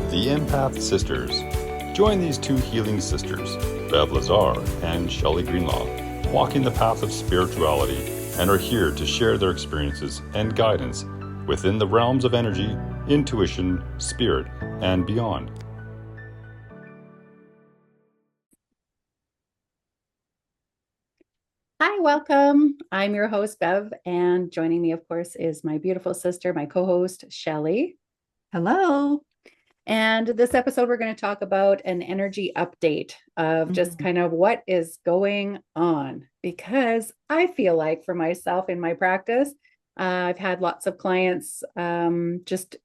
the Empath Sisters. Join these two healing sisters, Bev Lazar and Shelly Greenlaw, walking the path of spirituality and are here to share their experiences and guidance within the realms of energy, intuition, spirit, and beyond. Hi, welcome. I'm your host, Bev, and joining me, of course, is my beautiful sister, my co-host, Shelly. Hello. And this episode, we're going to talk about an energy update of just kind of what is going on. Because I feel like for myself in my practice, I've had lots of clients just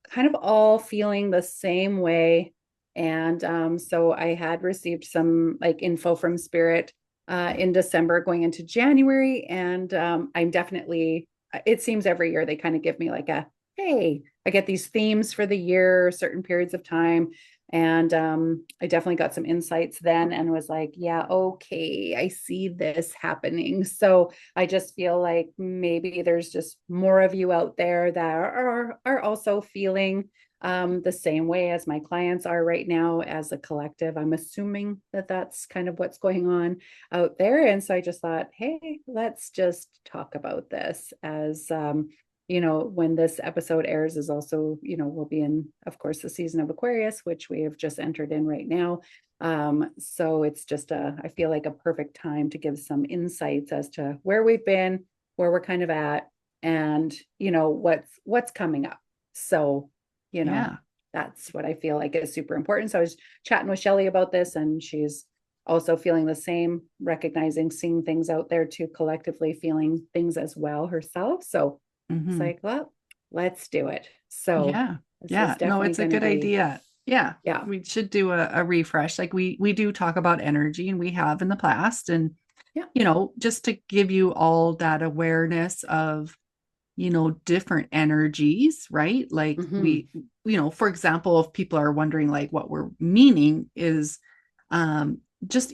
kind of all feeling the same way. And so I had received some like info from Spirit in December going into January. And I'm definitely, it seems every year they kind of give me like a, hey, I get these themes for the year, certain periods of time. And I definitely got some insights then and was like, yeah, okay, I see this happening. So I just feel like maybe there's just more of you out there that are also feeling the same way as my clients are right now as a collective. I'm assuming that that's kind of what's going on out there. And so I just thought, hey, let's just talk about this as, when this episode airs is also, we'll be in, of course, the season of Aquarius, which we have just entered in right now. So it's just I feel like a perfect time to give some insights as to where we've been, where we're kind of at, and, what's coming up. So, that's what I feel like is super important. So I was chatting with Shelly about this, and she's also feeling the same, recognizing, seeing things out there too, collectively feeling things as well herself. So it's like, well, let's do it. So no, it's a good idea. Yeah. We should do a refresh. Like we do talk about energy, and we have in the past, and just to give you all that awareness of different energies, right? Like we, for example, if people are wondering like what we're meaning is just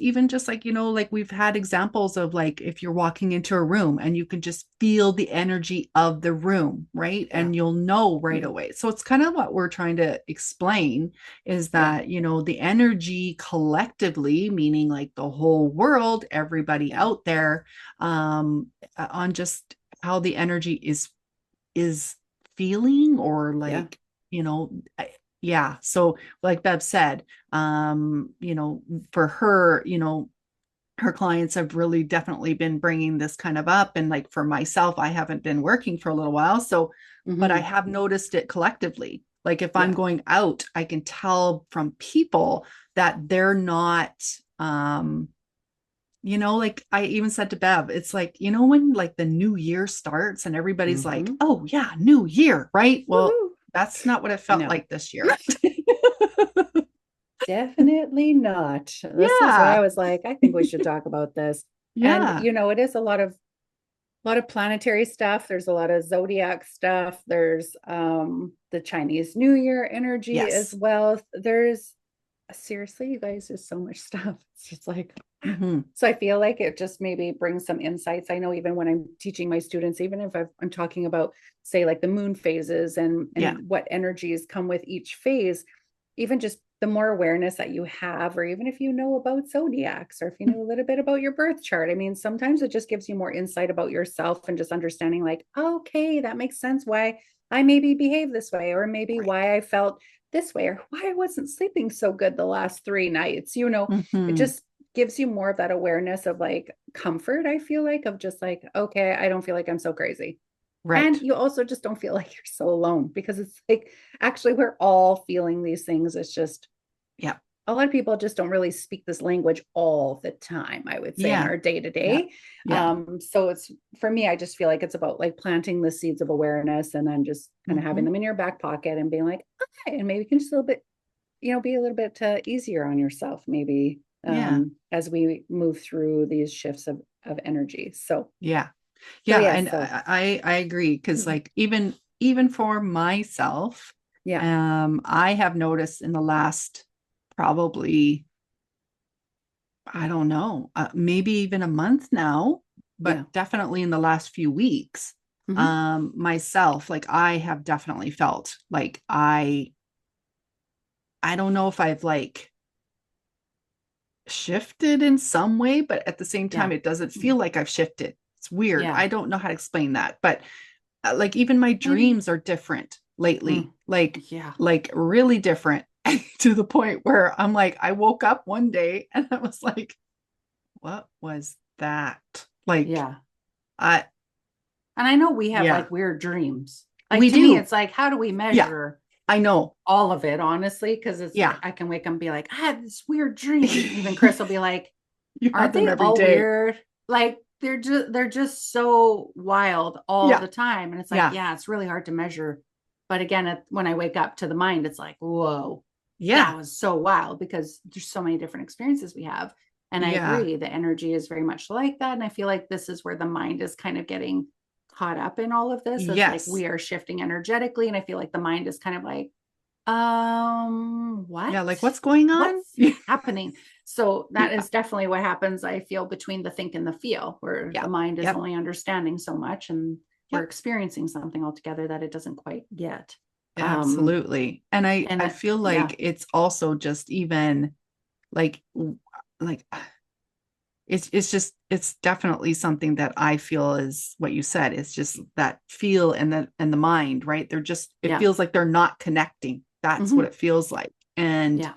like, like we've had examples of like if you're walking into a room and you can just feel the energy of the room, right? And you'll know right away. So it's kind of what we're trying to explain is that, the energy collectively, meaning like the whole world, everybody out there, on just how the energy is feeling or like so like Bev said, for her, her clients have really definitely been bringing this kind of up, and like for myself, I haven't been working for a little while, so but I have noticed it collectively. Like if I'm going out, I can tell from people that they're not like I even said to Bev, it's like, when like the new year starts and everybody's like, oh yeah, new year, right? Well, that's not what it felt like this year. Definitely not. This is why I was like, I think we should talk about this. And it is a lot of planetary stuff. There's a lot of zodiac stuff. There's the Chinese New Year energy as well. There's seriously, you guys, there's so much stuff. It's just like, so I feel like it just maybe brings some insights. I know even when I'm teaching my students, even if I'm talking about, say, like the moon phases and what energies come with each phase, even just the more awareness that you have, or even if you know about zodiacs, or if you know a little bit about your birth chart, I mean, sometimes it just gives you more insight about yourself and just understanding like, okay, that makes sense why I maybe behave this way, or maybe why I felt this way, or why I wasn't sleeping so good the last 3 nights. It just gives you more of that awareness of like comfort, I feel like, of just like, okay, I don't feel like I'm so crazy. Right. And you also just don't feel like you're so alone, because it's like, actually, we're all feeling these things. It's just, a lot of people just don't really speak this language all the time, I would say, in our day to day. So it's, for me, I just feel like it's about like planting the seeds of awareness, and then just kind of having them in your back pocket and being like, okay, and maybe you can just a little bit, be a little bit easier on yourself, maybe, as we move through these shifts of energy. So, and I agree. Cause like, even for myself, I have noticed in the last probably, I don't know, maybe even a month now, but definitely in the last few weeks, myself, like I have definitely felt like I I don't know if I've like shifted in some way, but at the same time, it doesn't feel like I've shifted. It's weird. Yeah. I don't know how to explain that, but like even my dreams are different lately, like really different to the point where I'm like, I woke up one day and I was like, what was that? Like, and I know we have like weird dreams. Like we to do. me, it's like, how do we measure? I know all of it, honestly, because it's I can wake up and be like, I had this weird dream. Even Chris will be like, aren't they all day. Weird? Like they're just so wild all the time. And it's like, it's really hard to measure. But again, when I wake up to the mind, it's like, whoa, that was so wild, because there's so many different experiences we have. And I agree, the energy is very much like that. And I feel like this is where the mind is kind of getting caught up in all of this. It's like we are shifting energetically. And I feel like the mind is kind of like, what? Yeah, like what's going on? What's happening? So that is definitely what happens, I feel, between the think and the feel, where the mind is only understanding so much, and we're experiencing something altogether that it doesn't quite get. Absolutely. And I feel like it's also just even like it's definitely something that I feel is what you said. It's just that feel and the mind, right? They're just, it feels like they're not connecting. That's what it feels like. And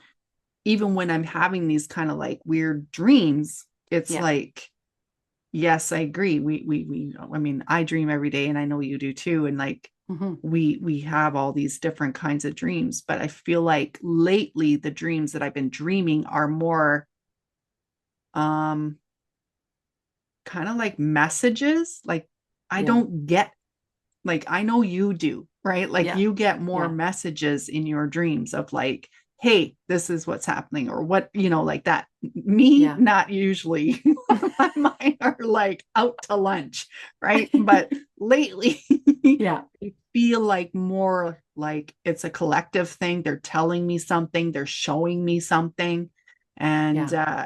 even when I'm having these kind of like weird dreams, it's like, yes, I agree. I mean, I dream every day, and I know you do too. And like, we have all these different kinds of dreams, but I feel like lately the dreams that I've been dreaming are more, kind of like messages. Like I don't get, like, I know you do, right? Like you get more messages in your dreams of like, hey, this is what's happening, or what, like that. Me, not usually. Mine are like out to lunch, right? But lately, I feel like more like it's a collective thing. They're telling me something, they're showing me something, and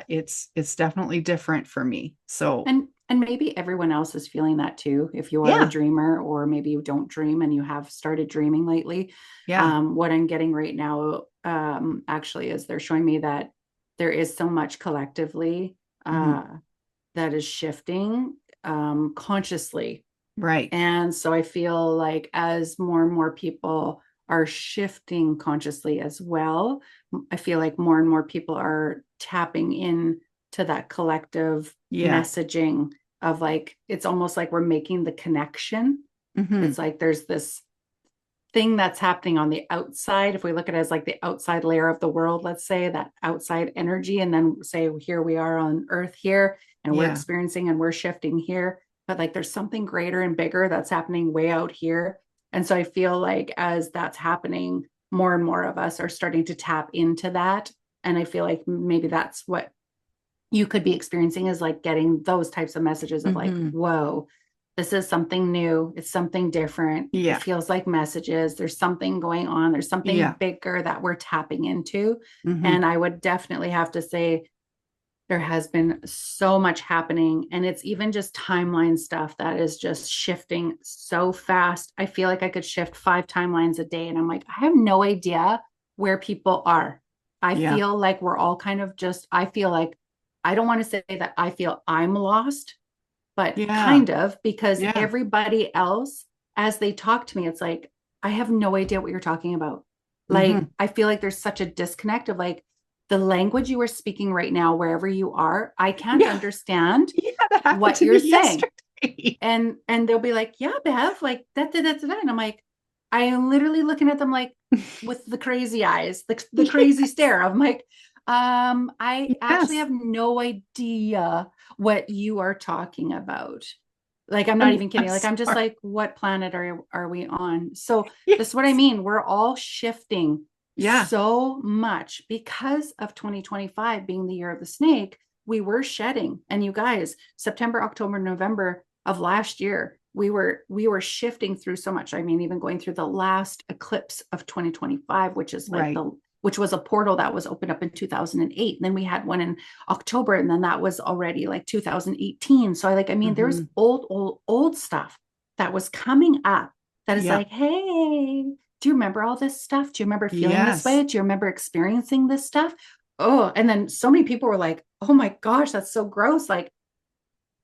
it's definitely different for me. So and maybe everyone else is feeling that too. If you are a dreamer, or maybe you don't dream and you have started dreaming lately. What I'm getting right now, actually, is they're showing me that there is so much collectively that is shifting consciously. Right. And so I feel like as more and more people are shifting consciously as well, I feel like more and more people are tapping in to that collective messaging of like, it's almost like we're making the connection. It's like there's this thing that's happening on the outside. If we look at it as like the outside layer of the world, let's say that outside energy, and then say, here we are on Earth here, and we're experiencing and we're shifting here. But like there's something greater and bigger that's happening way out here. And so I feel like as that's happening, more and more of us are starting to tap into that. And I feel like maybe that's what you could be experiencing, is like getting those types of messages of like, whoa, this is something new. It's something different. It feels like messages. There's something going on. There's something bigger that we're tapping into. And I would definitely have to say there has been so much happening, and it's even just timeline stuff that is just shifting so fast. I feel like I could shift 5 timelines a day, and I'm like, I have no idea where people are. I feel like we're all kind of just, I feel like, I don't want to say that I feel I'm lost, but kind of, because everybody else, as they talk to me, it's like, I have no idea what you're talking about. Like, I feel like there's such a disconnect of like, the language you are speaking right now, wherever you are, I can't understand what you're saying. And they'll be like, yeah, Bev, like that. And I'm like, I am literally looking at them like with the crazy eyes, the crazy stare. I'm like, I actually have no idea what you are talking about. Like, I'm not even kidding. Like, I'm just like, what planet are we on? So this is what I mean. We're all shifting so much because of 2025 being the year of the snake. We were shedding, and you guys, September, October, November of last year, we were shifting through so much. I mean, even going through the last eclipse of 2025, which is like which was a portal that was opened up in 2008. And then we had one in October, and then that was already like 2018. So I mean, there's old stuff that was coming up that is like, hey, do you remember all this stuff? Do you remember feeling this way? Do you remember experiencing this stuff? Oh, and then so many people were like, oh my gosh, that's so gross. Like,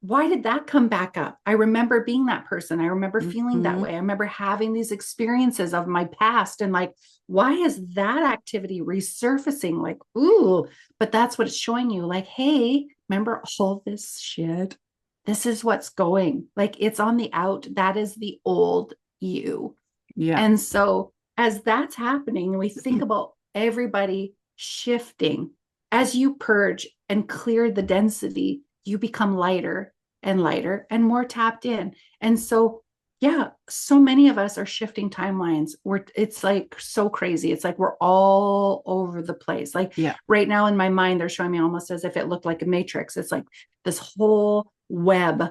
why did that come back up? I remember being that person. I remember feeling that way. I remember having these experiences of my past, and like, why is that activity resurfacing? Like, ooh, but that's what it's showing you. Like, hey, remember all this shit? This is what's going. Like, it's on the out. That is the old you. Yeah. And so as that's happening, we think about everybody shifting. As you purge and clear the density, you become lighter and lighter and more tapped in. And so, yeah, so many of us are shifting timelines. It's like so crazy. It's like we're all over the place. Like right now in my mind, they're showing me almost as if it looked like a matrix. It's like this whole web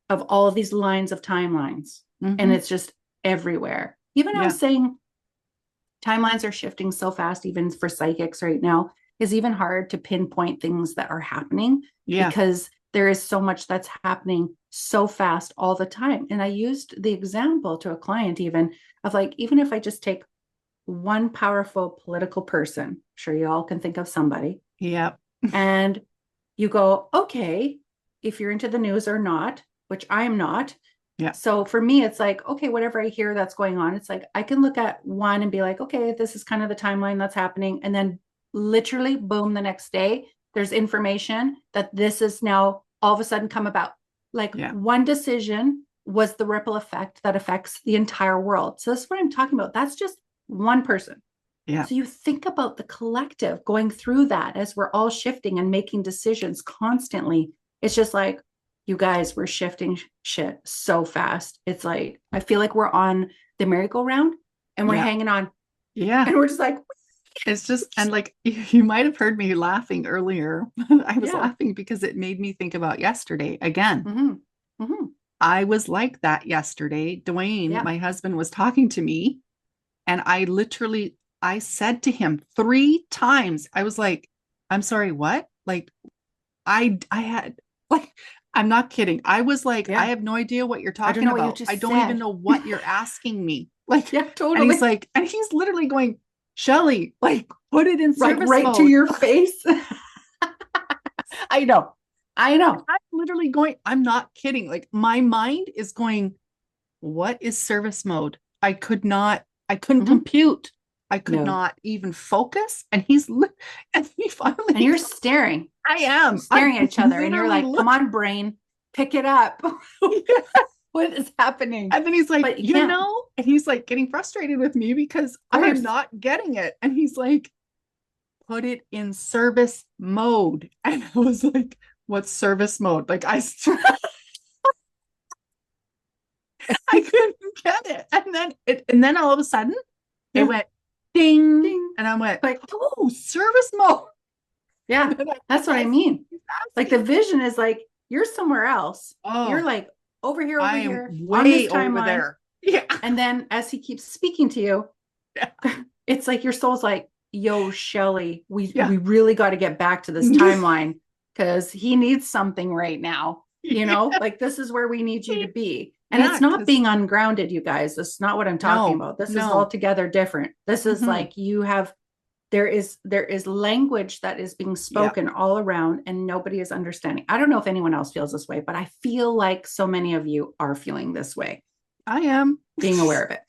of all of these lines of timelines. And it's just everywhere. Even I was saying timelines are shifting so fast, even for psychics right now, is even hard to pinpoint things that are happening because there is so much that's happening so fast all the time. And I used the example to a client even of like, even if I just take one powerful political person, I'm sure you all can think of somebody. And you go, okay, if you're into the news or not, which I am not. So for me, it's like, okay, whatever I hear that's going on, it's like, I can look at one and be like, okay, this is kind of the timeline that's happening. And then literally, boom, the next day, there's information that this is now all of a sudden come about. Like one decision was the ripple effect that affects the entire world. So that's what I'm talking about. That's just one person. So you think about the collective going through that as we're all shifting and making decisions constantly. It's just like, you guys, we're shifting shit so fast. It's like, I feel like we're on the merry-go-round and we're hanging on. And we're just like, it's just, and like, you might have heard me laughing earlier. I was laughing because it made me think about yesterday again. I was like that yesterday. Dwayne, my husband, was talking to me, and I said to him 3 times, I was like, I'm sorry, what? Like, I had, like, I'm not kidding. I was like, I have no idea what you're talking about. I don't even know what you're asking me. Like, totally. And he's like, and he's literally going, Shelly, like, put it in service right mode. To your face. I know. I'm literally going, I'm not kidding. Like, my mind is going, what is service mode? I couldn't compute. I could not even focus. And and he finally, and you're staring. I am staring at each other, and you're like, come on, brain, pick it up. What is happening? And then he's like, you know, and he's like getting frustrated with me because I'm not getting it. And he's like, put it in service mode. And I was like, what's service mode? Like, I couldn't get it. And then all of a sudden it went ding, ding. And I went like, oh, service mode. Yeah, that's what I mean. Like, the vision is like, you're somewhere else. You're like over here, way on this timeline, over there. And then as he keeps speaking to you, it's like your soul's like, yo, Shelly, we really got to get back to this timeline because he needs something right now. You know, like, this is where we need you to be. And it's not being ungrounded, you guys. That's not what I'm talking about. This is altogether different. This is like, there is language that is being spoken all around, and nobody is understanding. I don't know if anyone else feels this way, but I feel like so many of you are feeling this way. I am being aware of it.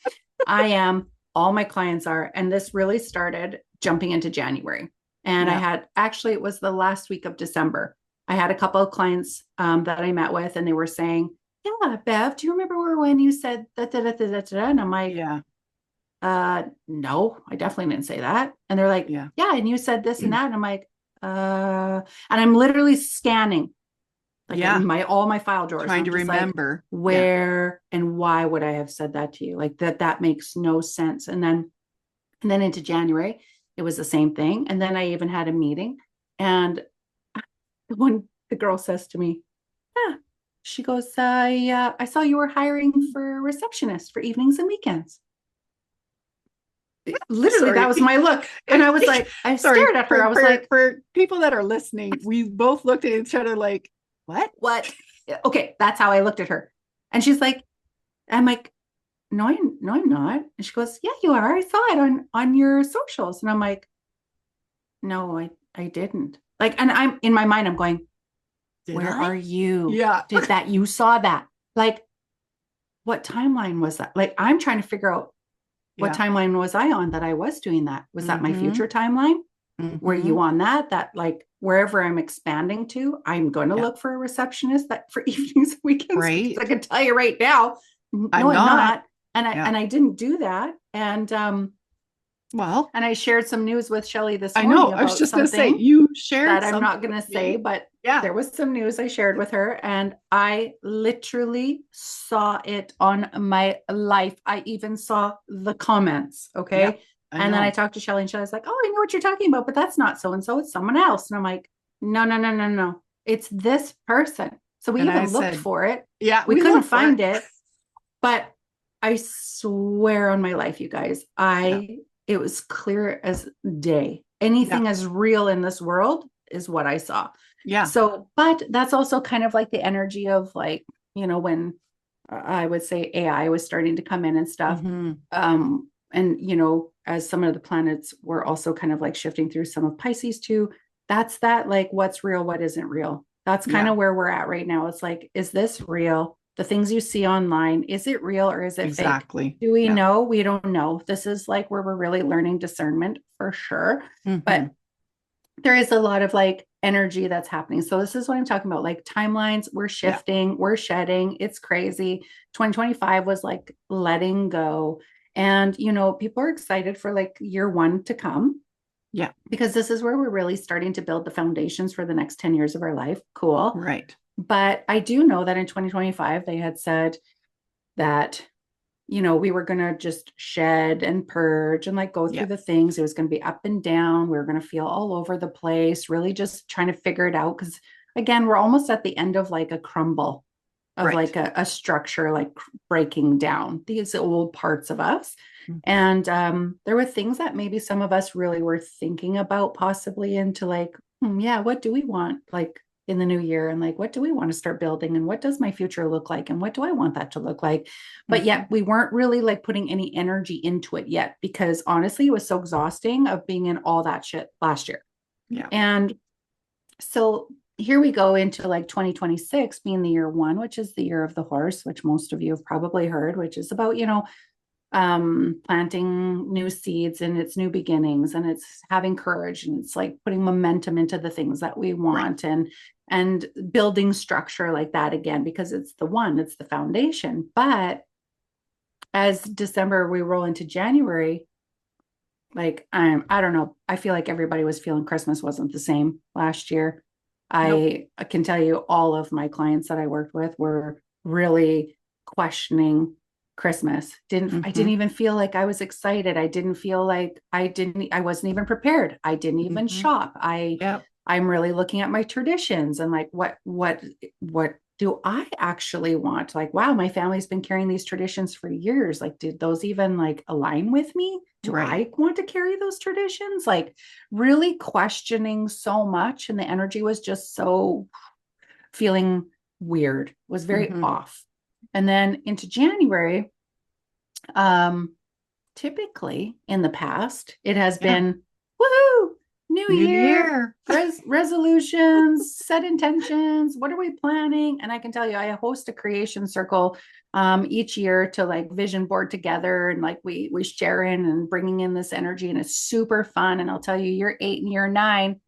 I am. All my clients are. And this really started jumping into January. And I had, it was the last week of December. I had a couple of clients that I met with, and they were saying, yeah, Bev, do you remember when you said that? And I'm like, no, I definitely didn't say that. And they're like, yeah, and you said this and that. And I'm like, and I'm literally scanning like all my file drawers, trying to remember like, where and why would I have said that to you? Like, that makes no sense. And then into January, it was the same thing. And then I even had a meeting, and when the girl says to me, she goes, I saw you were hiring for a receptionist for evenings and weekends. Literally, that was my look. And I was like, I stared at her. I was like, for people that are listening, we both looked at each other like, what? Okay, that's how I looked at her. And she's like, I'm like, no, I'm not. And she goes, yeah, you are. I saw it on your socials. And I'm like, no, I didn't. Like, and I'm in my mind, I'm going, where are you? Yeah. You saw that? Like, what timeline was that? Like, I'm trying to figure out what timeline was I on that I was doing that? Was that my future timeline? Were you on that like wherever I'm expanding to, I'm going to look for a receptionist that for evenings and weekends. Right. I can tell you right now, no, I'm not. And I didn't do that. And well, and I shared some news with Shelly this I morning know. about I was just going to say something you shared that I'm not going to say, but there was some news I shared with her, and I literally saw it on my life. I even saw the comments. Okay. Yep, and then I talked to Shelly, and Shelly's like, oh, I know what you're talking about, but that's not so and so, it's someone else. And I'm like, no, no, no, no, no. It's this person. So we even looked for it. Yeah. We couldn't find it. But I swear on my life, you guys, it was clear as day. Anything as real in this world is what I saw. Yeah. So, but that's also kind of like the energy of like, when I would say AI was starting to come in and stuff. And as some of the planets were also kind of like shifting through some of Pisces too, that's that like what's real, what isn't real. That's kind of where we're at right now. It's like, is this real? The things you see online, is it real or is it fake? Do we know? We don't know. This is like where we're really learning discernment for sure. But there is a lot of like energy that's happening. So this is what I'm talking about. Like timelines, we're shifting, we're shedding. It's crazy. 2025 was like letting go. And, people are excited for like year one to come. Yeah. Because this is where we're really starting to build the foundations for the next 10 years of our life. Cool. Right. But I do know that in 2025, they had said that, we were going to just shed and purge and like go through the things. It was going to be up and down. We were going to feel all over the place, really just trying to figure it out. Because again, we're almost at the end of like a crumble of like a structure, like breaking down these old parts of us. And there were things that maybe some of us really were thinking about possibly into like, what do we want? Like, in the new year, and like, what do we want to start building, and what does my future look like, and what do I want that to look like? But yet we weren't really like putting any energy into it yet, because honestly, it was so exhausting of being in all that shit last year. Yeah. And so here we go into like 2026 being the year one, which is the year of the horse, which most of you have probably heard, which is about, planting new seeds, and it's new beginnings, and it's having courage, and it's like putting momentum into the things that we want, and building structure like that again, because it's the foundation. But as December, we roll into January, like I don't know, I feel like everybody was feeling Christmas wasn't the same last year. I can tell you all of my clients that I worked with were really questioning Christmas. I didn't even feel like I was excited. I didn't feel like I wasn't even prepared. I didn't even shop. I'm really looking at my traditions and like, what do I actually want? Like, wow, my family's been carrying these traditions for years. Like, did those even like align with me? Do I want to carry those traditions? Like, really questioning so much. And the energy was just so feeling weird, was very off. And then into January, typically in the past, it has been woohoo, new year. Resolutions, set intentions. What are we planning? And I can tell you, I host a creation circle each year to like vision board together, and like we share in and bringing in this energy, and it's super fun. And I'll tell you, year 8 and year 9,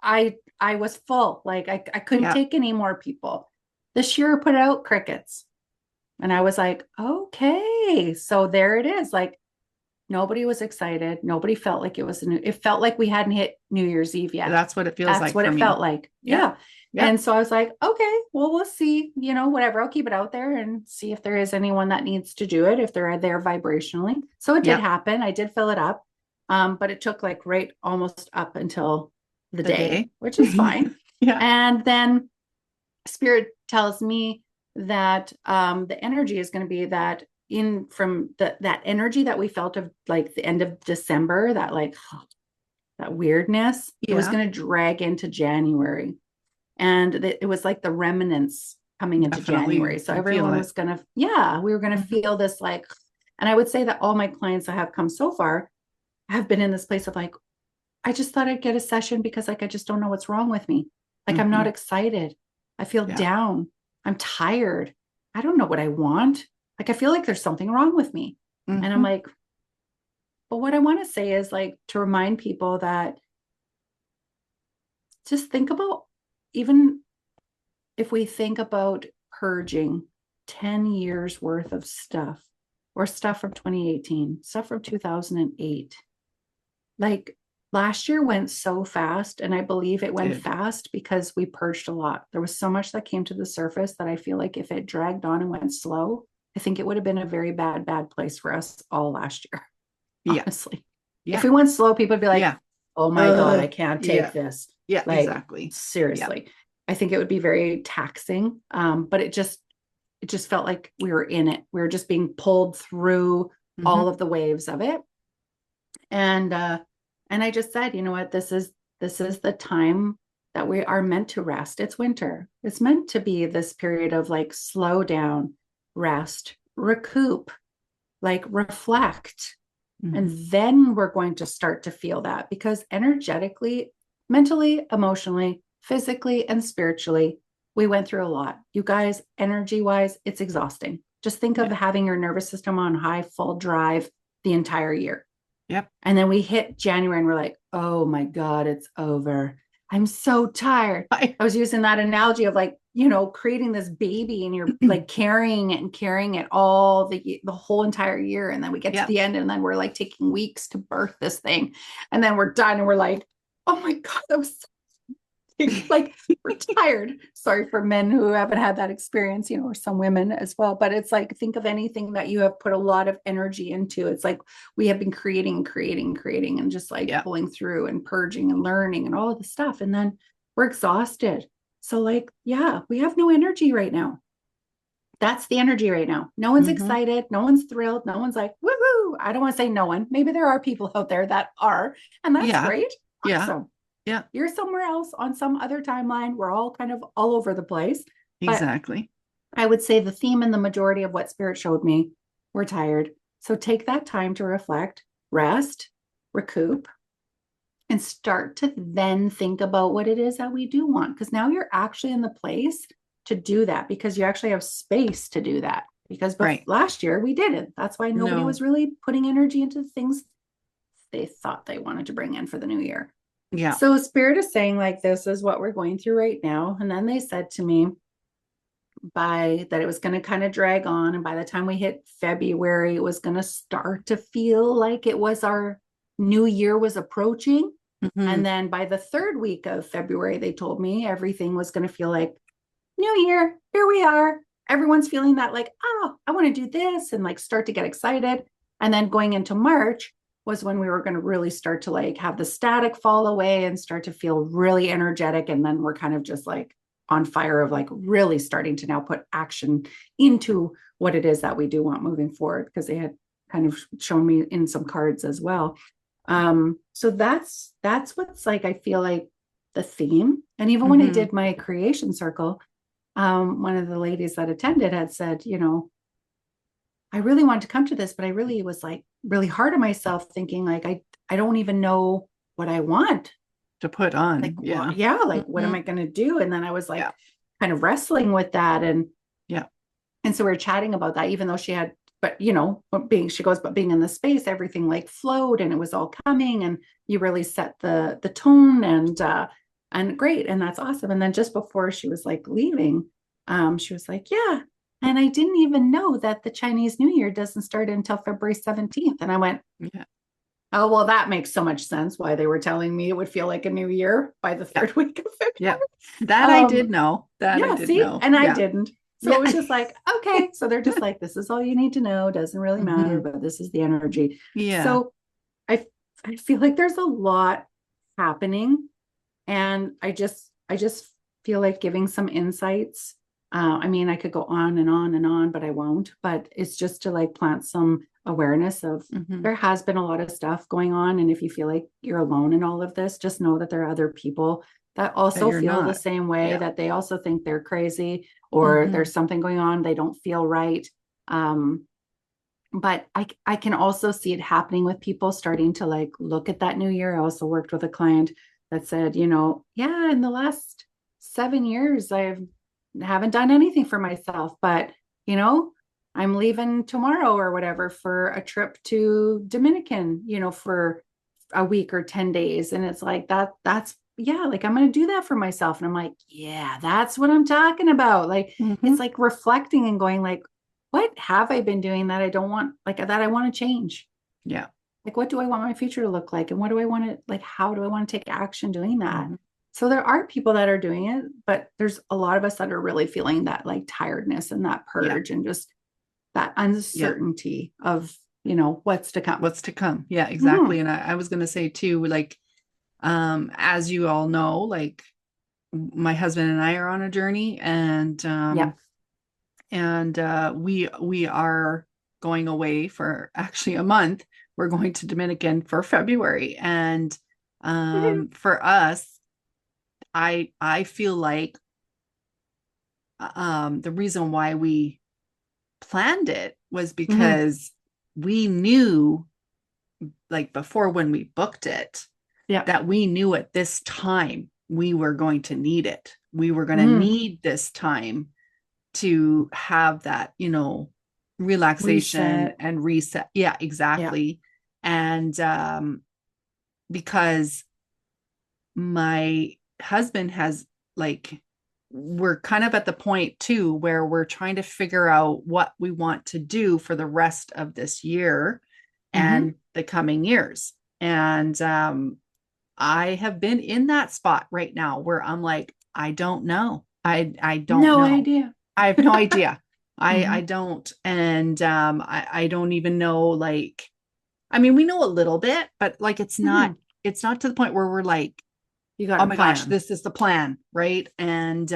I was full. Like I couldn't take any more people. This year put out crickets. And I was like, okay, so there it is. Like nobody was excited. Nobody felt like it was it felt like we hadn't hit New Year's Eve yet. That's what it feels like. That's what it felt like. Yeah. And so I was like, okay, well, we'll see, whatever. I'll keep it out there and see if there is anyone that needs to do it, if they're there vibrationally. So it did happen. I did fill it up. But it took like right almost up until the day, which is fine. And then Spirit tells me that the energy is going to be that from that energy that we felt of like the end of December, that like that weirdness, it was going to drag into January. And it was like the remnants coming into January. So everyone was going to, we were going to feel this like, and I would say that all my clients that have come so far have been in this place of like, I just thought I'd get a session because like, I just don't know what's wrong with me. Like, I'm not excited. I feel down. I'm tired. I don't know what I want. Like, I feel like there's something wrong with me. And I'm like, but what I want to say is like, to remind people that just think about, even if we think about purging 10 years worth of stuff, or stuff from 2018, stuff from 2008, like last year went so fast, and I believe it went fast because we purged a lot. There was so much that came to the surface that I feel like if it dragged on and went slow, I think it would have been a very bad place for us all last year. Honestly. If we went slow, people would be like, oh my God, I can't take this. Yeah, like, exactly. Seriously. I think it would be very taxing. But it just felt like we were in it. We were just being pulled through all of the waves of it. And I just said, you know what, this is the time that we are meant to rest. It's winter. It's meant to be this period of like slow down, rest, recoup, like reflect. And then we're going to start to feel that, because energetically, mentally, emotionally, physically, and spiritually, we went through a lot. You guys, energy wise, it's exhausting. Just think of having your nervous system on high, full drive the entire year. Yep. And then we hit January and we're like, oh my God, it's over. I'm so tired. I was using that analogy of like, you know, creating this baby and you're like carrying it all the whole entire year. And then we get to the end and then we're like taking weeks to birth this thing. And then we're done and we're like, oh my God, that was so like, we're tired. Sorry for men who haven't had that experience, you know, or some women as well. But it's like, think of anything that you have put a lot of energy into. It's like we have been creating and just like pulling through and purging and learning and all of the stuff. And then we're exhausted. So like, we have no energy right now. That's the energy right now. No one's excited. No one's thrilled. No one's like, woohoo. I don't want to say no one. Maybe there are people out there that are, and that's great. Awesome. Yeah. You're somewhere else on some other timeline. We're all kind of all over the place. Exactly. But I would say the theme and the majority of what Spirit showed me, we're tired. So take that time to reflect, rest, recoup, and start to then think about what it is that we do want. Because now you're actually in the place to do that, because you actually have space to do that. Because last year we didn't. That's why nobody was really putting energy into the things they thought they wanted to bring in for the new year. Yeah. So Spirit is saying like, this is what we're going through right now. And then they said to me that it was going to kind of drag on. And by the time we hit February, it was going to start to feel like it was our new year was approaching. And then by the third week of February, they told me everything was going to feel like new year. Here we are. Everyone's feeling that like, oh, I want to do this, and like start to get excited. And then going into March was when we were going to really start to like have the static fall away and start to feel really energetic. And then we're kind of just like on fire of like really starting to now put action into what it is that we do want moving forward, because they had kind of shown me in some cards as well. So that's what's like, I feel like the theme. And even when I did my creation circle, one of the ladies that attended had said, you know, I really wanted to come to this, but I really was like really hard on myself, thinking like, I don't even know what I want to put on. Like, what am I going to do? And then I was like kind of wrestling with that. And so we were chatting about that, even though she had, but you know, being in the space, everything like flowed and it was all coming, and you really set the tone, and great. And that's awesome. And then just before she was like leaving, she was like, and I didn't even know that the Chinese New Year doesn't start until February 17th. And I went, oh, well, that makes so much sense why they were telling me it would feel like a new year by the third week of February. That I did know. I didn't. So it was just like, okay. So they're just like, this is all you need to know. Doesn't really matter, but this is the energy. Yeah. So I feel like there's a lot happening, and I just feel like giving some insights. I mean, I could go on and on and on, but I won't. But it's just to like plant some awareness of there has been a lot of stuff going on. And if you feel like you're alone in all of this, just know that there are other people that also feel the same way, that they also think they're crazy or there's something going on. They don't feel right. But I can also see it happening with people starting to like look at that new year. I also worked with a client that said, in the last 7 years, haven't done anything for myself, but I'm leaving tomorrow or whatever for a trip to Dominican, for a week or 10 days. And it's like that's like I'm going to do that for myself. And I'm like, yeah, that's what I'm talking about. Like, it's like reflecting and going like, what have I been doing that I don't want, like that I want to change? Yeah. Like, what do I want my future to look like? And what do I want to, like, how do I want to take action doing that? So there are people that are doing it, but there's a lot of us that are really feeling that like tiredness and that purge and just that uncertainty of, what's to come. What's to come. Yeah, exactly. And I was going to say too, like, as you all know, like my husband and I are on a journey, and we are going away for actually a month. We're going to Dominican for February. And for us, I feel like the reason why we planned it was because we knew, like before when we booked it, that we knew at this time we were going to need it. We were going to need this time to have that, relaxation and reset. Yeah, exactly. Yeah. And because my husband has, like, we're kind of at the point too where we're trying to figure out what we want to do for the rest of this year and the coming years. And I have been in that spot right now where I'm like, I don't know. I don't know. Idea. I have no idea. I don't. And I don't even know, like, I mean, we know a little bit, but like, it's not to the point where we're like, you got, oh my gosh, this is the plan. Right. And,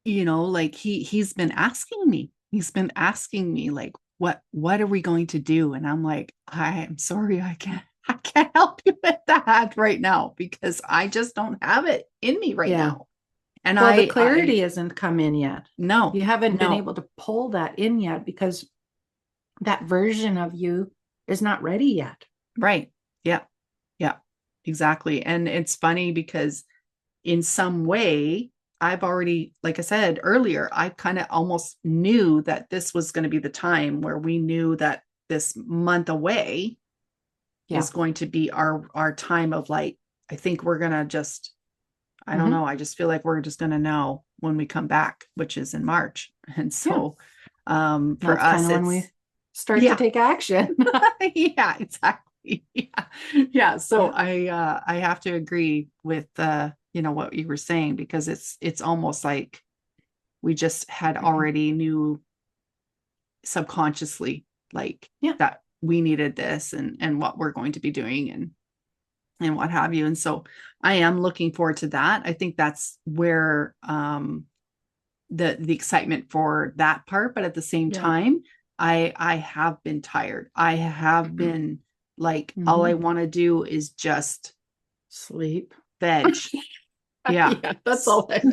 like he's been asking me like, what are we going to do? And I'm like, I'm sorry, I can't help you with that right now because I just don't have it in me right now. And the clarity hasn't come in yet. No, you haven't been able to pull that in yet because that version of you is not ready yet. Right. Yeah. Yeah, exactly. And it's funny because in some way, I've already, like I said earlier, I kind of almost knew that this was going to be the time where we knew that this month away is going to be our time of, like, I think we're going to just, I don't know. I just feel like we're just going to know when we come back, which is in March. And so for us, it's when we start to take action. Yeah, exactly. Yeah. So I have to agree with what you were saying, because it's almost like we just had already knew subconsciously, like that we needed this and what we're going to be doing and what have you. And so I am looking forward to that. I think that's where the excitement for that part, but at the same time, I have been tired. I have been like, all I want to do is just sleep, veg. Yeah, that's all. I'm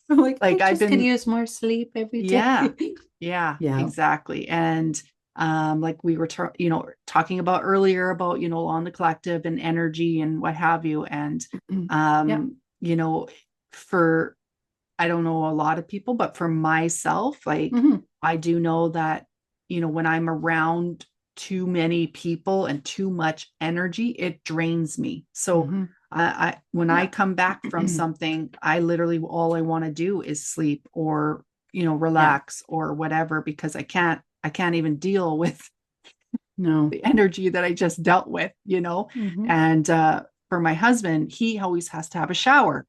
like I've could use more sleep every day. Yeah, exactly. And like we were talking about earlier about on the collective and energy and what have you, and for, I don't know a lot of people, but for myself, like I do know that when I'm around too many people and too much energy, it drains me. So when I come back from something, I literally, all I want to do is sleep or relax or whatever, because I can't even deal with the energy that I just dealt with, and for my husband, he always has to have a shower.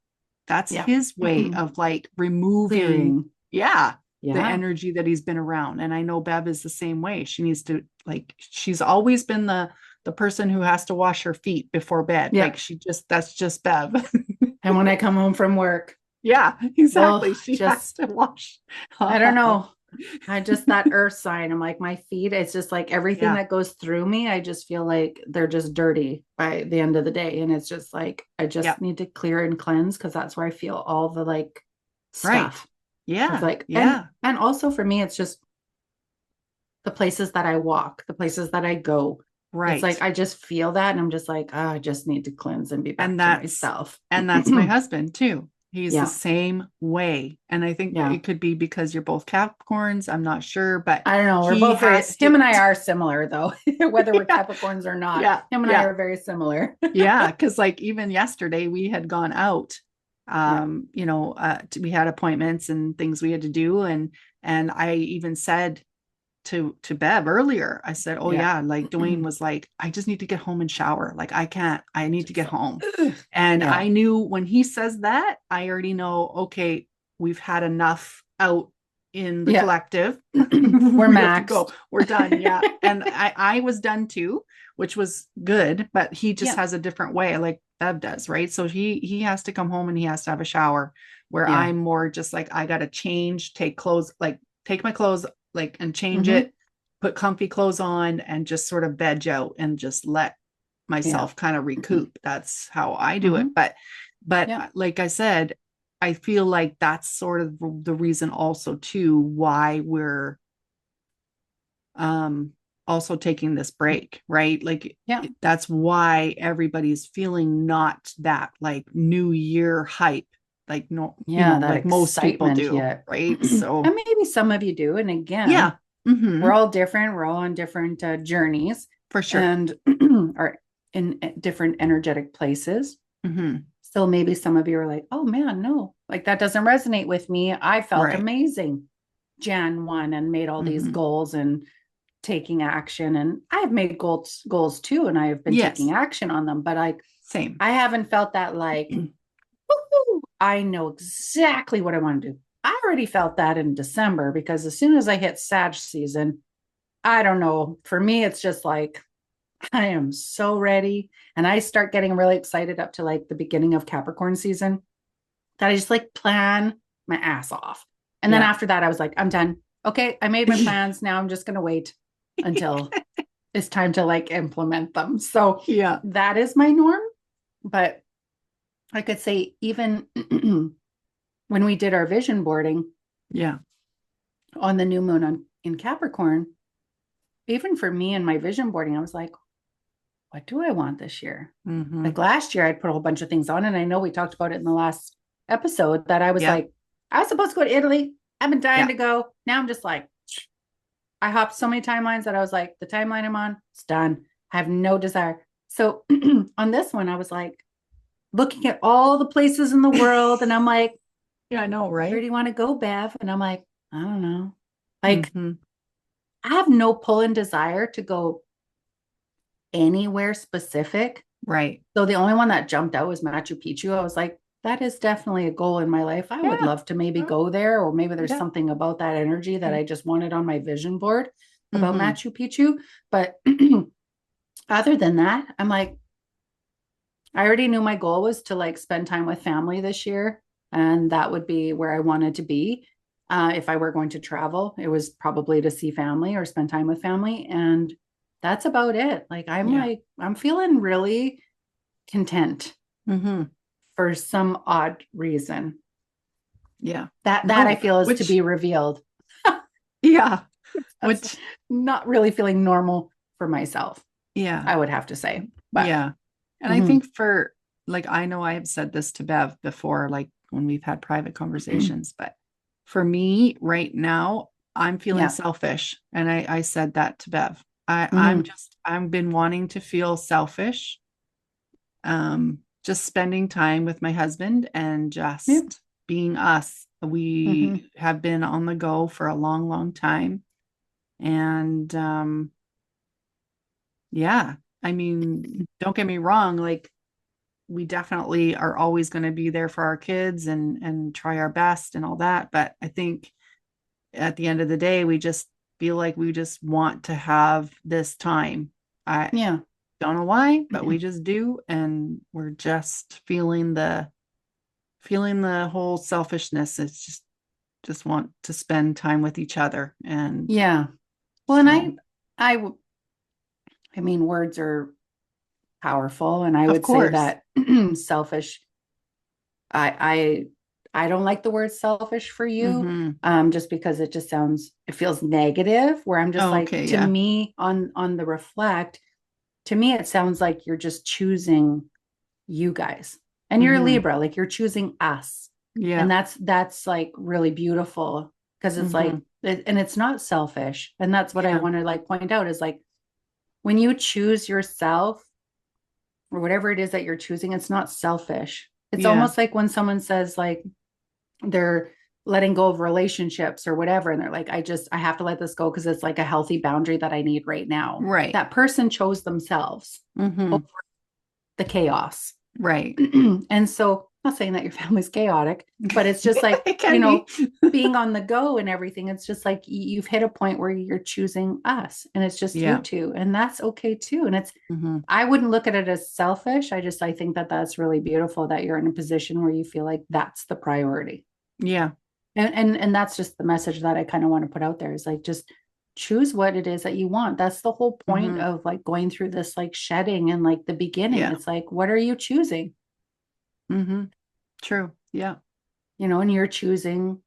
That's his way of like removing the energy that he's been around. And I know Bev is the same way. She needs to, like, she's always been the person who has to wash her feet before bed. Like that's just Bev. And when I come home from work, exactly. She has to wash. I don't know. I just that earth sign. I'm like, my feet, it's just like everything that goes through me. I just feel like they're just dirty by the end of the day. And it's just like, I just need to clear and cleanse because that's where I feel all the like stuff. Yeah. Like, yeah. And also for me, it's just the places that I walk, the places that I go. Right. It's like I just feel that, and I'm just like, I just need to cleanse and be back to myself. And that's my husband too. He's the same way. And I think it could be because you're both Capricorns. I'm not sure, but I don't know. We're both him and I are similar though, whether we're Capricorns or not. Yeah. Him and I are very similar. Yeah. Cause like even yesterday we had gone out. You know, we had appointments and things we had to do. And I even said to Bev earlier, I said, oh yeah, like Dwayne was like, I just need to get home and shower. Like I need to get home. And I knew when he says that, I already know, okay, we've had enough out in the collective. We're maxed. We're done. Yeah. And I was done too, which was good, but he just has a different way, like Bev does, right? So he has to come home and he has to have a shower, where I'm more just like, I gotta change, take my clothes like and change it, put comfy clothes on and just sort of veg out and just let myself kind of recoup. That's how I do it. But like I said, I feel like that's sort of the reason also too why we're also taking this break, right? Like that's why everybody's feeling not that like New Year hype. Like no, like most people do, right? So and maybe some of you do, and again, we're all different. We're all on different journeys, for sure, and are in different energetic places. So maybe some of you are like, "Oh man, no, like that doesn't resonate with me." I felt amazing, Jan 1, and made all these goals and taking action, and I've made goals too, and I have been taking action on them. But I haven't felt that like. I know exactly what I want to do. I already felt that in December because as soon as I hit Sag season, I don't know. For me, it's just like I am so ready. And I start getting really excited up to like the beginning of Capricorn season that I just like plan my ass off. And then after that, I was like, I'm done. Okay, I made my plans. Now I'm just going to wait until it's time to like implement them. So that is my norm. But I could say even when we did our vision boarding, on the new moon in Capricorn, even for me and my vision boarding, I was like, what do I want this year? Like last year, I'd put a whole bunch of things on, and I know we talked about it in the last episode that I was like, I was supposed to go to Italy. I've been dying to go. Now I'm just like, I hopped so many timelines that I was like, the timeline I'm on, it's done. I have no desire. So on this one, I was like, looking at all the places in the world. And I'm like, I know, right? Where do you want to go, Bev? And I'm like, I don't know. Like, I have no pull and desire to go anywhere specific. Right. So the only one that jumped out was Machu Picchu. I was like, that is definitely a goal in my life. I would love to maybe go there, or maybe there's something about that energy that I just wanted on my vision board about Machu Picchu. But other than that, I'm like, I already knew my goal was to like spend time with family this year. And that would be where I wanted to be. If I were going to travel, it was probably to see family or spend time with family. And that's about it. Like, I'm feeling really content for some odd reason. Yeah. That I feel is to be revealed. Which not really feeling normal for myself. Yeah. I would have to say. But and I think for like, I know I have said this to Bev before, like when we've had private conversations, but for me right now, I'm feeling selfish. And I said that to Bev. I've been wanting to feel selfish. Just spending time with my husband and just being us. We have been on the go for a long, long time. And I mean, don't get me wrong, like we definitely are always going to be there for our kids and try our best and all that. But I think at the end of the day, we just feel like we just want to have this time. I don't know why, but we just do. And we're just feeling the whole selfishness. It's just just want to spend time with each other. And yeah. Well, so, and I mean, words are powerful, and I of would say course. that selfish. I I don't like the word selfish for you, just because it just it feels negative. Where I'm just like, Okay, to yeah. me, on the reflect, to me, it sounds like you're just choosing you guys, and you're a Libra, like you're choosing us, Yeah. and that's like really beautiful, because it's like, and it's not selfish, and that's what I want to like point out is like, when you choose yourself or whatever it is that you're choosing, it's not selfish. It's almost like when someone says like they're letting go of relationships or whatever, and they're like, I have to let this go because it's like a healthy boundary that I need right now. Right. That person chose themselves over the chaos. Right. And so, I'm not saying that your family's chaotic, but it's just like, it can be. being on the go and everything. It's just like you've hit a point where you're choosing us, and it's just you two, and that's okay too. And it's, I wouldn't look at it as selfish. I think that that's really beautiful that you're in a position where you feel like that's the priority. Yeah. And that's just the message that I kind of want to put out there, is like, just choose what it is that you want. That's the whole point of like going through this like shedding and like the beginning. Yeah. It's like, what are you choosing? True. Yeah. And you're choosing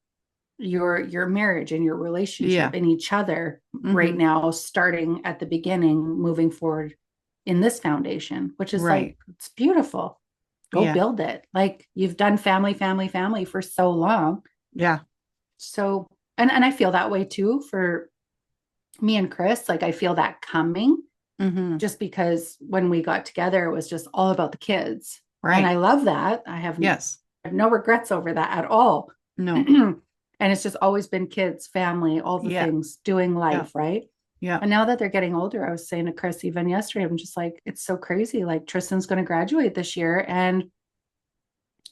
your marriage and your relationship and each other right now, starting at the beginning, moving forward in this foundation, which is like, it's beautiful. Go build it. Like, you've done family for so long. Yeah. So, and I feel that way too for me and Chris. Like, I feel that coming, just because when we got together, it was just all about the kids. Right. And I love that. I have no regrets over that at all. No. And it's just always been kids, family, all the things, doing life. Right. Yeah. And now that they're getting older, I was saying to Chris even yesterday, I'm just like, it's so crazy. Like, Tristan's going to graduate this year, and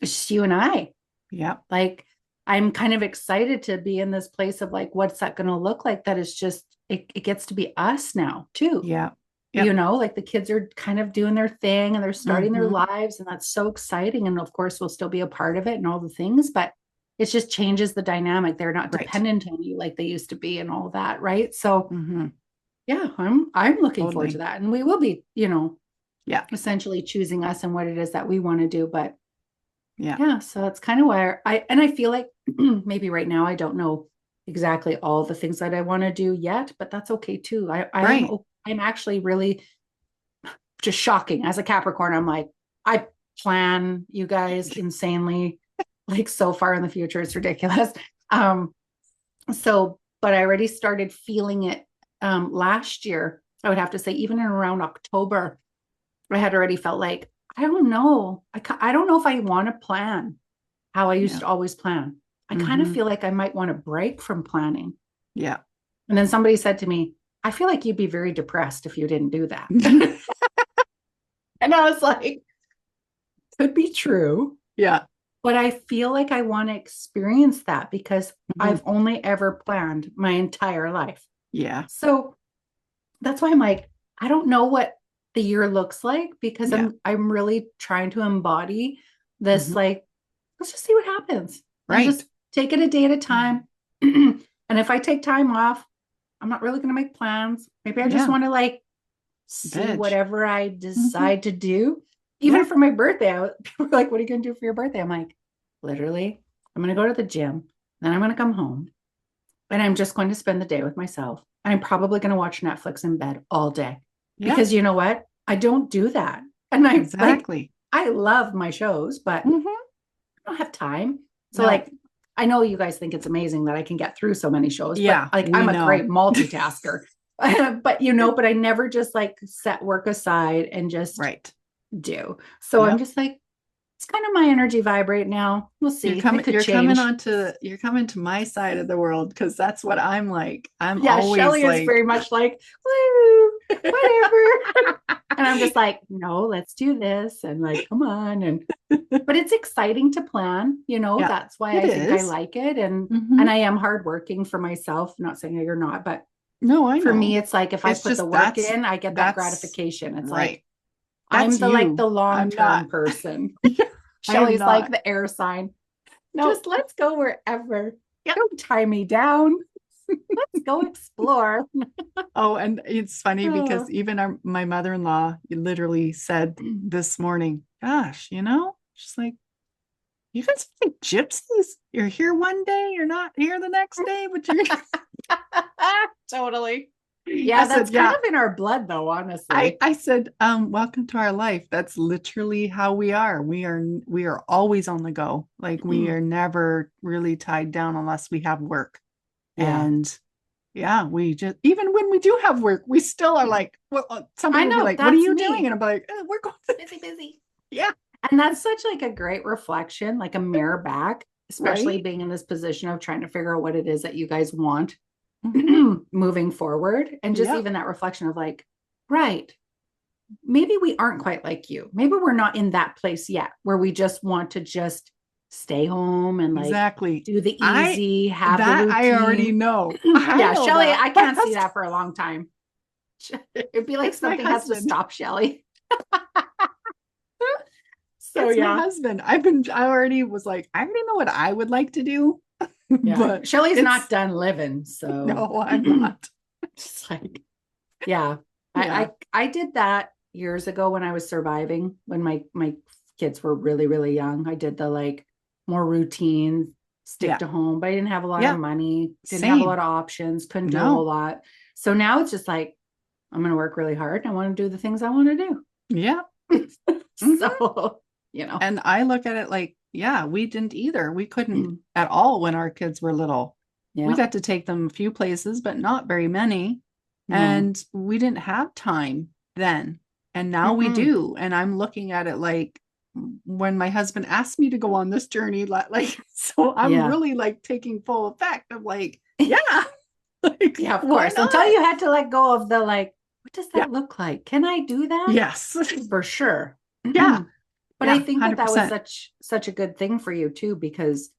it's just you and I. Yeah. Like, I'm kind of excited to be in this place of like, what's that going to look like? That is just, it gets to be us now too. Yeah. Like, the kids are kind of doing their thing and they're starting their lives, and that's so exciting. And of course, we'll still be a part of it and all the things, but it just changes the dynamic. They're not dependent on you like they used to be and all that. Right. So I'm looking forward to that. And we will be, essentially choosing us and what it is that we want to do. But so that's kind of where I feel like maybe right now, I don't know exactly all the things that I want to do yet, but that's okay too. I'm actually really just shocking as a Capricorn. I'm like, I plan, you guys, insanely, like, so far in the future, it's ridiculous. But I already started feeling it last year. I would have to say, even in around October, I had already felt like, I don't know. I don't know if I want to plan how I used to always plan. I kind of feel like I might want to break from planning. Yeah. And then somebody said to me, I feel like you'd be very depressed if you didn't do that. And I was like, could be true. Yeah. But I feel like I want to experience that, because I've only ever planned my entire life. Yeah. So that's why I'm like, I don't know what the year looks like, because I'm really trying to embody this, like, let's just see what happens. Right. Just take it a day at a time. And if I take time off, I'm not really going to make plans. Maybe I just want to like see whatever I decide to do. Even for my birthday, people were like, what are you going to do for your birthday? I'm like, literally, I'm going to go to the gym. Then I'm going to come home, and I'm just going to spend the day with myself. I'm probably going to watch Netflix in bed all day, because you know what? I don't do that. And I love my shows, but I don't have time. So like, I know you guys think it's amazing that I can get through so many shows. Yeah. But like, I'm a great multitasker. But but I never just like set work aside and just do. So I'm just like, it's kind of my energy vibe right now. We'll see. You're coming to my side of the world, because that's what I'm like. I'm always Shelly like, is very much like, woo, whatever. And I'm just like, no, let's do this. And like, come on. But it's exciting to plan, that's why I think I like it. And I am hardworking for myself. I'm not saying that you're not, but no, I know. For me, it's like, if I put the work in, I get that gratification. It's like, I'm the long-term person. Shelly's like the air sign. No, just let's go wherever. Yeah. Don't tie me down. Let's go explore. Oh, and it's funny because even my mother-in-law literally said this morning, gosh, she's like, you guys are like gypsies. You're here one day, you're not here the next day, but you're totally. Yeah, that's kind of in our blood though, honestly. I said, welcome to our life. That's literally how we are. We are always on the go. Like we are never really tied down unless we have work. Yeah. And yeah, we just, even when we do have work, we still are like, well, somebody will be like, what are you doing? And I'm like, we're going busy. Yeah. And that's such like a great reflection, like a mirror back, especially being in this position of trying to figure out what it is that you guys want moving forward. And just even that reflection of like, right, maybe we aren't quite like you. Maybe we're not in that place yet where we just want to just stay home and like do the easy, have the routine. I already know. Yeah, Shelly, I can't see that for a long time. It'd be like something has to stop Shelly. So it's my husband. I already was like, I already know what I would like to do. Yeah. But Shelly's not done living. So no, I'm not. Just like, yeah. I did that years ago when I was surviving, when my kids were really, really young. I did the like more routine, stick to home, but I didn't have a lot of money, didn't have a lot of options, couldn't do a whole lot. So now it's just like, I'm going to work really hard and I want to do the things I want to do. Yeah. So, and I look at it like, we didn't either. We couldn't at all when our kids were little. Yeah. We got to take them a few places, but not very many. And we didn't have time then. And now we do. And I'm looking at it like when my husband asked me to go on this journey, like, so I'm really like taking full effect of like, like, of course. Until you had to let go of the like, what does that look like? Can I do that? Yes, for sure. Yeah. But I think that was such a good thing for you too, because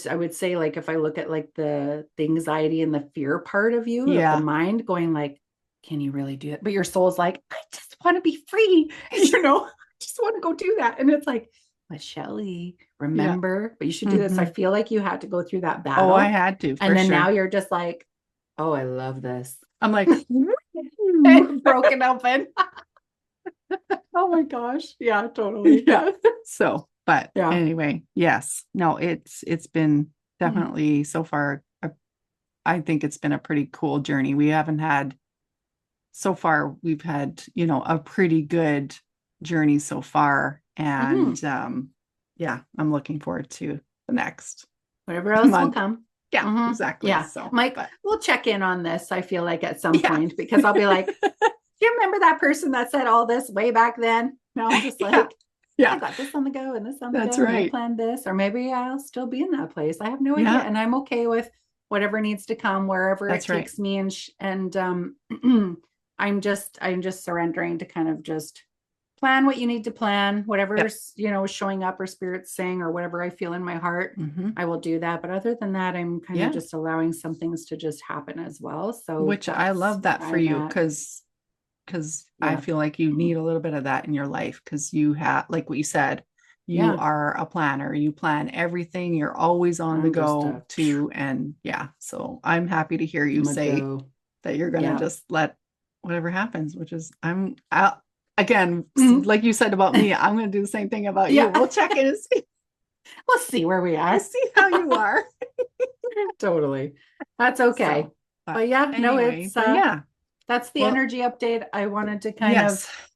I would say like, if I look at like the anxiety and the fear part of you, of the mind going like, can you really do it? But your soul's like, I just want to be free. Just want to go do that. And it's like, but Shelly, remember, but you should do this. I feel like you had to go through that battle. Oh, I had to. And then now you're just like, oh, I love this. I'm like, broken open. Oh my gosh. Yeah, totally. Yeah. So, but anyway, yes. No, it's been definitely so far. I think it's been a pretty cool journey. We've had a pretty good journey so far. And I'm looking forward to the next. Whatever else will come. Yeah, exactly. Yeah. So Mike, we'll check in on this, I feel like at some point, because I'll be like, do you remember that person that said all this way back then? No, I'm just like, I got this on the go and this on the go. That's right. I planned this, or maybe I'll still be in that place. I have no idea. And I'm okay with whatever needs to come, wherever it takes me. And I'm just surrendering to kind of just plan what you need to plan, whatever's, showing up or spirit saying, or whatever I feel in my heart, I will do that. But other than that, I'm kind of just allowing some things to just happen as well. So, which I love that for you, because I feel like you need a little bit of that in your life, because you have, like what you said, you are a planner, you plan everything, you're always on the go too. And so I'm happy to hear you say that you're going to just let whatever happens, which is again, like you said about me, I'm going to do the same thing about you. We'll check in and see. We'll see where we are. See how you are. Totally. That's okay. So, but anyway, it's that's the energy update I wanted to kind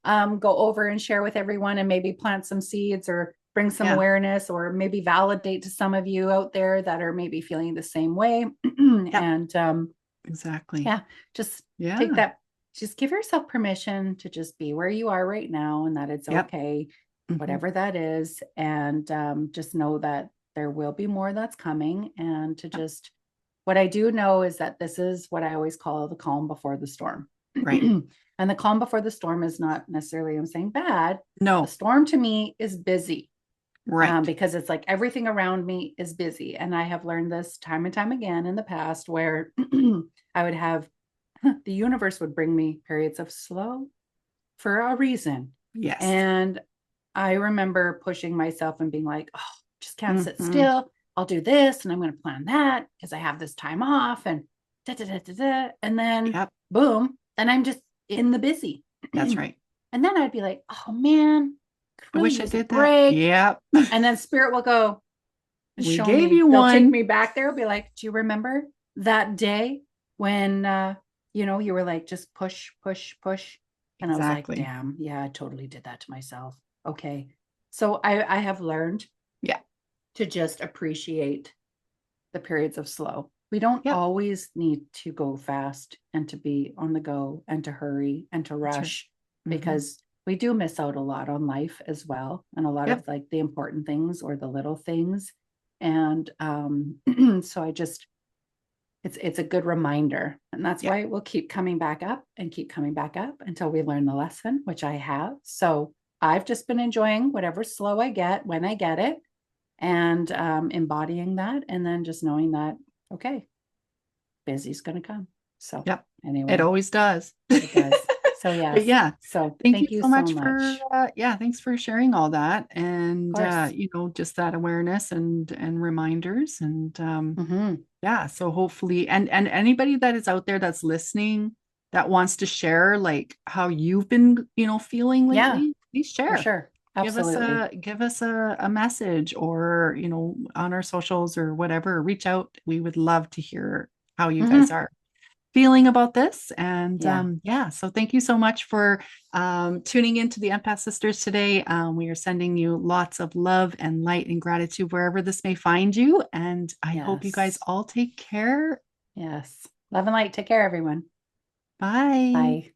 of go over and share with everyone, and maybe plant some seeds or bring some awareness, or maybe validate to some of you out there that are maybe feeling the same way. And exactly. Just take that. Just give yourself permission to just be where you are right now, and that it's okay, whatever that is. And just know that there will be more that's coming. And to just, what I do know is that this is what I always call the calm before the storm. Right. And the calm before the storm is not necessarily, I'm saying bad. No. The storm to me is busy. Right. Because it's like everything around me is busy. And I have learned this time and time again in the past, where I would have, the universe would bring me periods of slow for a reason. Yes. And I remember pushing myself and being like, oh, just can't sit still. I'll do this and I'm going to plan that because I have this time off and da, da, da, da, da. And then boom, and I'm just in the busy. That's right. And then I'd be like, oh man, I wish I did break. That. Yep. And then spirit will go, we gave you they'll one. take me back there. Be like, do you remember that day when you were like, just push, push, push? And I was like, damn, yeah, I totally did that to myself. Okay. So I have learned to just appreciate the periods of slow. We don't always need to go fast and to be on the go and to hurry and to rush because we do miss out a lot on life as well. And a lot of like the important things or the little things. And so it's a good reminder. And that's why we'll keep coming back up and keep coming back up until we learn the lesson, which I have. So I've just been enjoying whatever slow I get when I get it and embodying that. And then just knowing that, okay, busy's going to come. So anyway. It always does. It does. So yeah. So thank you so much for thanks for sharing all that and just that awareness and reminders and so hopefully and anybody that is out there that's listening that wants to share like how you've been feeling lately, please share. For sure. Absolutely. Give us a message or on our socials or whatever, reach out. We would love to hear how you guys are feeling about this. And so thank you so much for tuning into the Empath Sisters today. We are sending you lots of love and light and gratitude wherever this may find you. And I hope you guys all take care. Yes. Love and light. Take care, everyone. Bye. Bye.